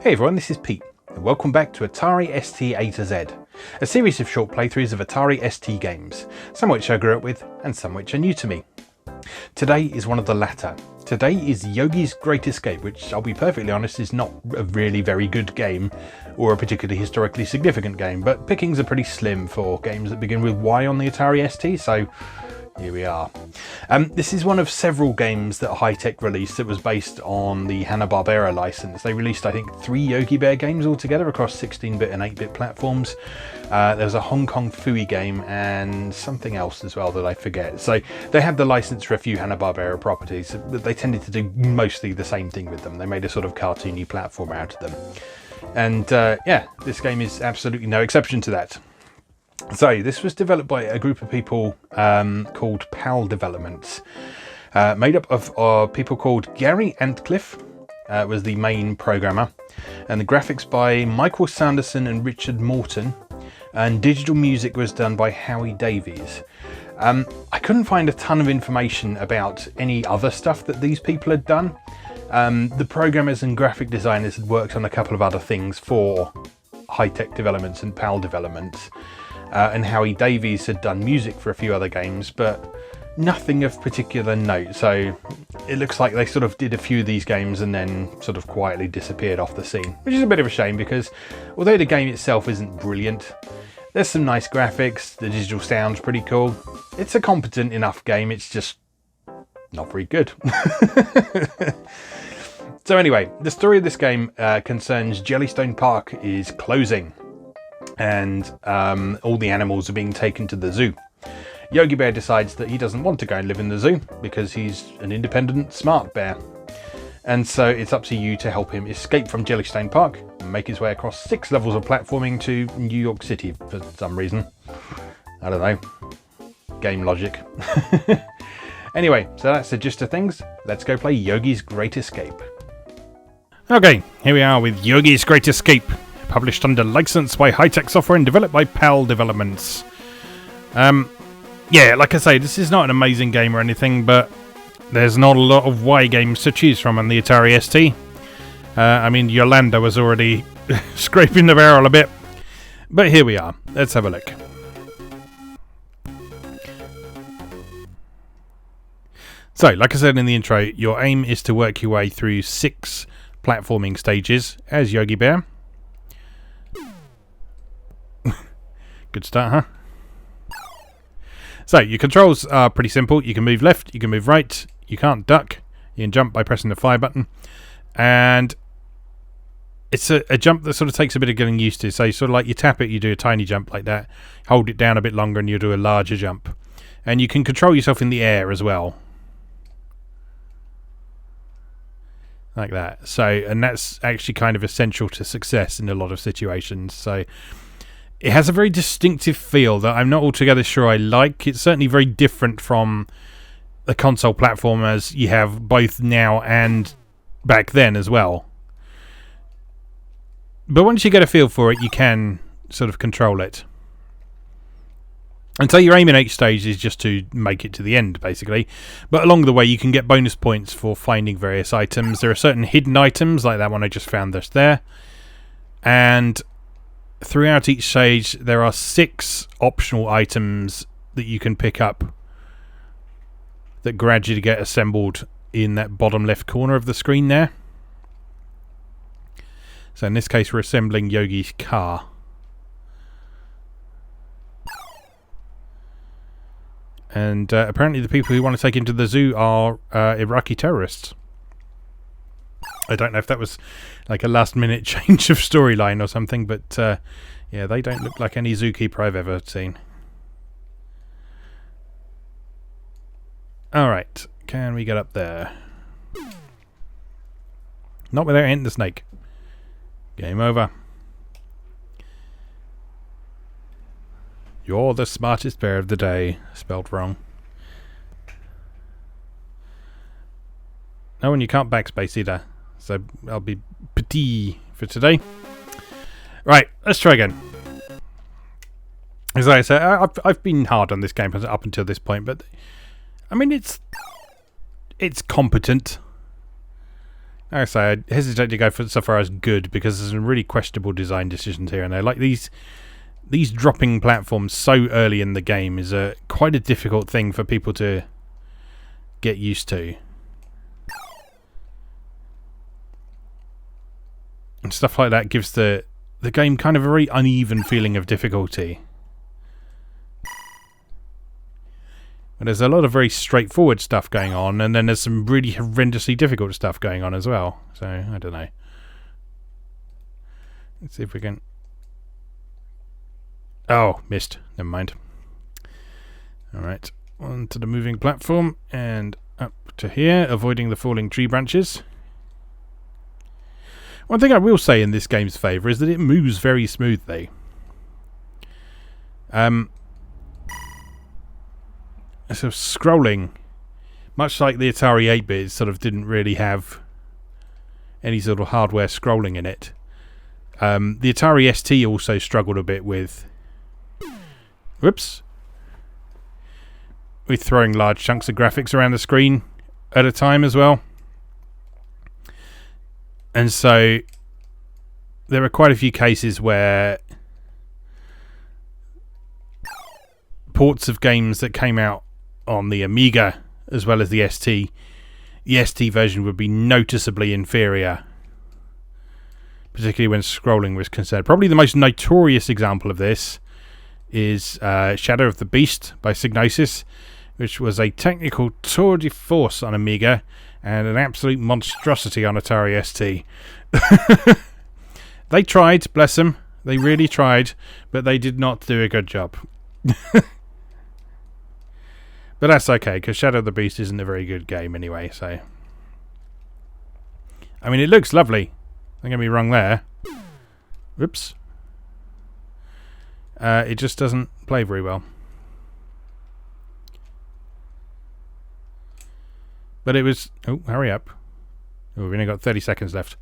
Hey everyone, this is Pete, and welcome back to Atari ST A to Z, a series of short playthroughs of Atari ST games, some which I grew up with and some which are new to me. Today is one of the latter. Today is Yogi's Great Escape, which I'll be perfectly honest is not a really very good game or a particularly historically significant game, but pickings are pretty slim for games that begin with Y on the Atari ST, so here we are. This is one of several games that Hi-Tec released that was based on the Hanna-Barbera license. They released, I think, 3 Yogi Bear games altogether across 16-bit and 8-bit platforms. There's a Hong Kong Phooey game and something else as well that I forget. So they had the license for a few Hanna-Barbera properties, but they tended to do mostly the same thing with them. They made a sort of cartoony platformer out of them. And yeah, this game is absolutely no exception to that. So this was developed by a group of people called PAL Developments, made up of people called Gary Antcliffe, was the main programmer, and the graphics by Michael Sanderson and Richard Morton, and digital music was done by Howie Davies. I couldn't find a ton of information about any other stuff that these people had done. The programmers and graphic designers had worked on a couple of other things for Hi-Tec Developments and PAL Developments. And Howie Davies had done music for a few other games, but nothing of particular note. So it looks like they sort of did a few of these games and then sort of quietly disappeared off the scene, which is a bit of a shame because although the game itself isn't brilliant, there's some nice graphics, the digital sound's pretty cool. It's a competent enough game, it's just not very good. So anyway, the story of this game concerns Jellystone Park is closing. And all the animals are being taken to the zoo. Yogi Bear decides that he doesn't want to go and live in the zoo because he's an independent, smart bear. And so it's up to you to help him escape from Jellystone Park and make his way across 6 levels of platforming to New York City for some reason. I don't know. Game logic. Anyway, so that's the gist of things. Let's go play Yogi's Great Escape. Okay, here we are with Yogi's Great Escape. Published under license by Hi-Tec Software and developed by PAL Developments. Yeah, like I say, this is not an amazing game or anything, but there's not a lot of Y games to choose from on the Atari ST. I mean, Yolanda was already scraping the barrel a bit. But here we are. Let's have a look. So, like I said in the intro, your aim is to work your way through 6 platforming stages as Yogi Bear. Good start, huh? So, your controls are pretty simple. You can move left, you can move right, you can't duck, you can jump by pressing the fire button. And it's a jump that sort of takes a bit of getting used to. So, sort of like you tap it, you do a tiny jump like that, hold it down a bit longer and you do a larger jump. And you can control yourself in the air as well. Like that. So, and that's actually kind of essential to success in a lot of situations. So, it has a very distinctive feel that I'm not altogether sure I like. It's certainly very different from the console platformers you have both now and back then as well. But once you get a feel for it, you can sort of control it. And so your aim in each stage is just to make it to the end, basically. But along the way, you can get bonus points for finding various items. There are certain hidden items, like that one I just found just there. And throughout each stage, there are 6 optional items that you can pick up that gradually get assembled in that bottom left corner of the screen there. So in this case, we're assembling Yogi's car. And apparently the people who want to take him to the zoo are Iraqi terrorists. I don't know if that was like a last-minute change of storyline or something, but yeah, they don't look like any zookeeper I've ever seen. Alright, can we get up there? Not without hitting the snake. Game over. You're the smartest bear of the day. Spelled wrong. No, and you can't backspace either. So I'll be petit for today. Right, let's try again. As I say, I've been hard on this game up until this point, but I mean it's competent. I say, I hesitate to go so far as good because there's some really questionable design decisions here and there. Like these dropping platforms so early in the game is quite a difficult thing for people to get used to. And stuff like that gives the game kind of a very uneven feeling of difficulty. But there's a lot of very straightforward stuff going on, and then there's some really horrendously difficult stuff going on as well. So, I don't know. Let's see if we can... Oh, missed. Never mind. Alright, on to the moving platform, and up to here, avoiding the falling tree branches. One thing I will say in this game's favour is that it moves very smoothly. So scrolling, much like the Atari 8-bit, sort of didn't really have any sort of hardware scrolling in it. The Atari ST also struggled a bit with... Whoops. With throwing large chunks of graphics around the screen at a time as well. And so there are quite a few cases where ports of games that came out on the Amiga as well as the ST version would be noticeably inferior, particularly when scrolling was concerned. Probably the most notorious example of this is Shadow of the Beast by Psygnosis, which was a technical tour de force on Amiga and an absolute monstrosity on Atari ST. They tried, bless them. They really tried, but they did not do a good job. But that's okay, because Shadow of the Beast isn't a very good game anyway, so... I mean, it looks lovely. Don't get me wrong there. Whoops. It just doesn't play very well. But it was... Oh, hurry up. Oh, we've only got 30 seconds left.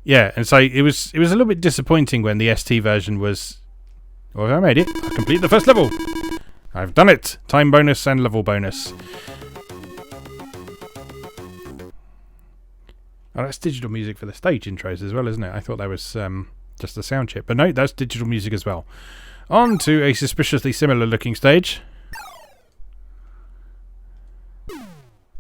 Yeah, and so it was a little bit disappointing when the ST version was... Oh, I made it. I completed the first level. I've done it! Time bonus and level bonus. Oh, that's digital music for the stage intros as well, isn't it? I thought that was just a sound chip. But no, that's digital music as well. On to a suspiciously similar looking stage.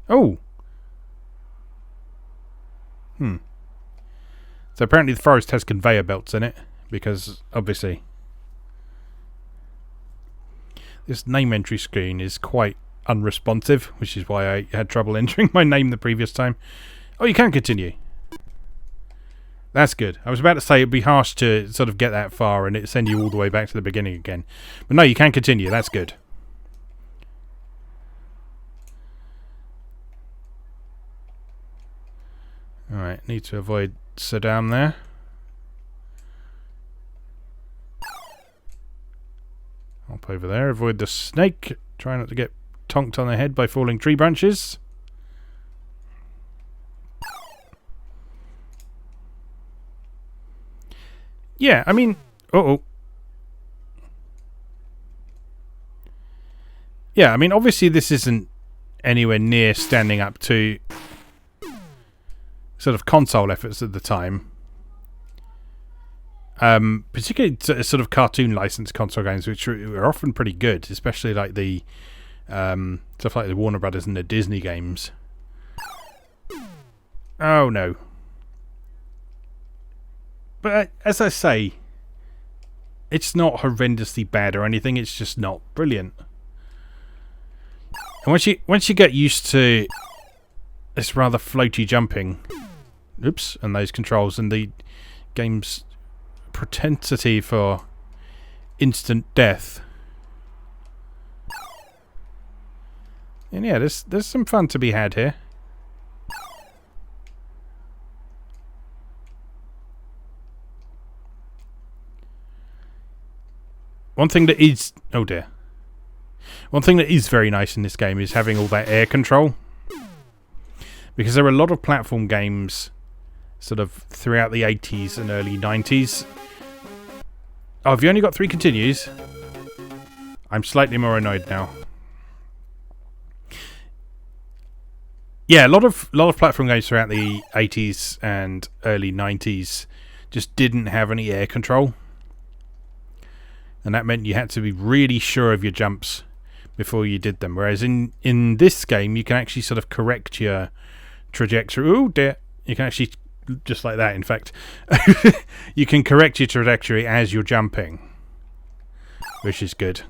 Oh! So apparently the forest has conveyor belts in it, because obviously this name entry screen is quite unresponsive, which is why I had trouble entering my name the previous time. Oh, you can continue. That's good. I was about to say it'd be harsh to sort of get that far and it send you all the way back to the beginning again. But no, you can continue. That's good. Alright, need to avoid Saddam there. Up over there, avoid the snake. Try not to get tonked on the head by falling tree branches. Yeah, I mean... Yeah, I mean, obviously this isn't anywhere near standing up to sort of console efforts at the time. Particularly sort of cartoon licensed console games, which are often pretty good, especially like the stuff like the Warner Brothers and the Disney games. Oh no. But as I say, it's not horrendously bad or anything, it's just not brilliant. And once you get used to this rather floaty jumping, oops, and those controls and the game's propensity for instant death, and yeah, there's some fun to be had here. One thing that is... Oh dear. One thing that is very nice in this game is having all that air control. Because there are a lot of platform games sort of throughout the 80s and early 90s. Oh, have you only got 3 continues? I'm slightly more annoyed now. Yeah, a lot of platform games throughout the 80s and early 90s just didn't have any air control. And that meant you had to be really sure of your jumps before you did them. Whereas in this game, you can actually sort of correct your trajectory. Oh dear. You can actually, just like that, in fact, you can correct your trajectory as you're jumping, which is good.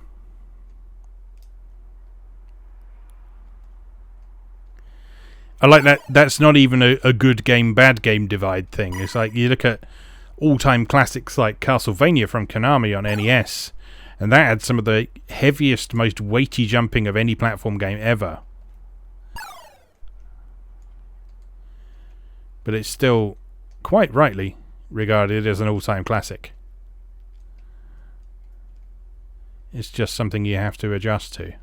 I like that. That's not even a good game, bad game divide thing. It's like you look at all-time classics like Castlevania from Konami on NES, and that had some of the heaviest, most weighty jumping of any platform game ever. But it's still quite rightly regarded as an all-time classic. It's just something you have to adjust to.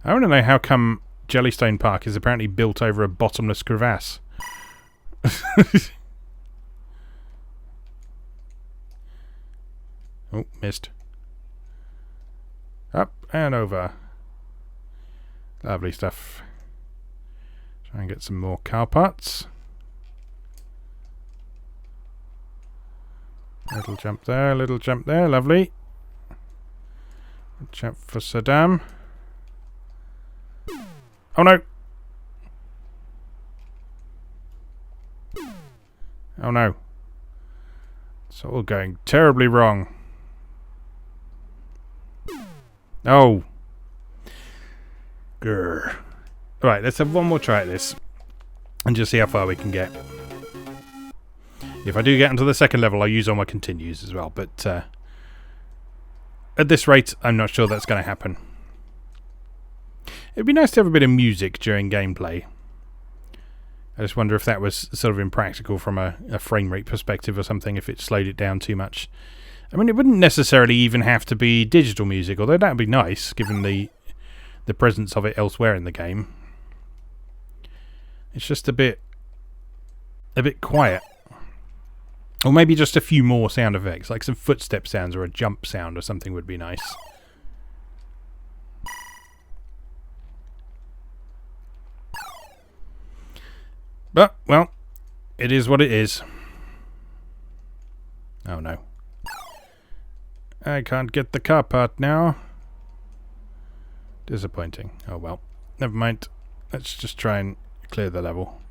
I want to know how come Jellystone Park is apparently built over a bottomless crevasse. Oh, missed. Up and over. Lovely stuff. Try and get some more car parts. Little jump there, lovely. Jump for Saddam. Oh no! Oh no. It's all going terribly wrong. Oh. Grr. Right, let's have one more try at this and just see how far we can get. If I do get into the second level, I'll use all my continues as well, but at this rate, I'm not sure that's going to happen. It'd be nice to have a bit of music during gameplay. I just wonder if that was sort of impractical from a frame rate perspective or something, if it slowed it down too much. I mean, it wouldn't necessarily even have to be digital music, although that would be nice, given the presence of it elsewhere in the game. It's just a bit quiet. Or maybe just a few more sound effects, like some footstep sounds or a jump sound or something would be nice. But, well, it is what it is. Oh no. I can't get the car part now. Disappointing. Oh well. Never mind. Let's just try and clear the level.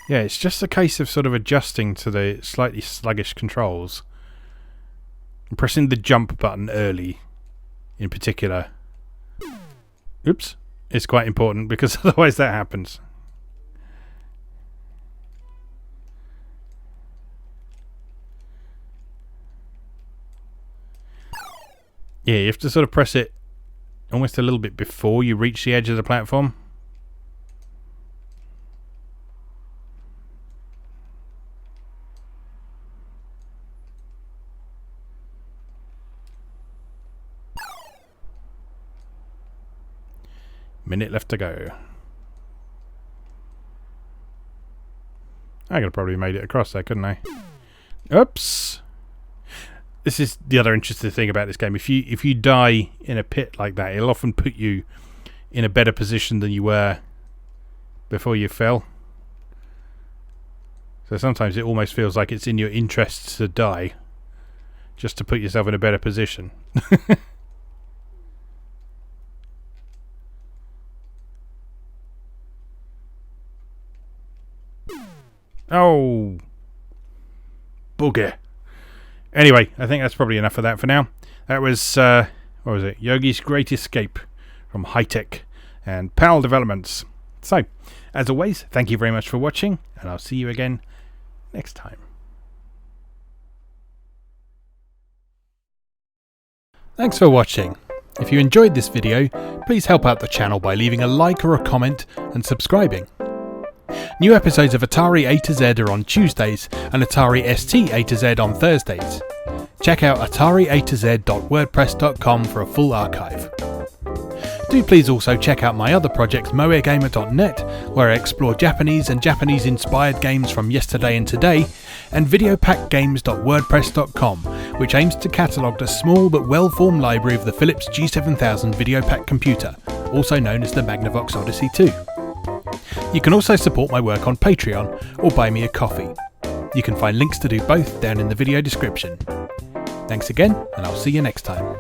Yeah, it's just a case of sort of adjusting to the slightly sluggish controls. And pressing the jump button early, in particular. Oops. It's quite important because otherwise that happens. Yeah, you have to sort of press it almost a little bit before you reach the edge of the platform. Minute left to go. I could have probably made it across there, couldn't I? Oops! This is the other interesting thing about this game. If you die in a pit like that, it'll often put you in a better position than you were before you fell. So sometimes it almost feels like it's in your interests to die, just to put yourself in a better position. Oh, bugger. Anyway, I think that's probably enough of that for now. That was, what was it? Yogi's Great Escape from Hi-Tec and PAL Developments. So, as always, thank you very much for watching, and I'll see you again next time. Thanks for watching. If you enjoyed this video, please help out the channel by leaving a like or a comment and subscribing. New episodes of Atari A to Z are on Tuesdays and Atari ST A to Z on Thursdays. Check out atariatoz.wordpress.com for a full archive. Do please also check out my other projects moegamer.net, where I explore Japanese and Japanese-inspired games from yesterday and today, and videopackgames.wordpress.com, which aims to catalogue the small but well-formed library of the Philips G7000 VideoPack computer, also known as the Magnavox Odyssey 2. You can also support my work on Patreon or buy me a coffee. You can find links to do both down in the video description. Thanks again, and I'll see you next time.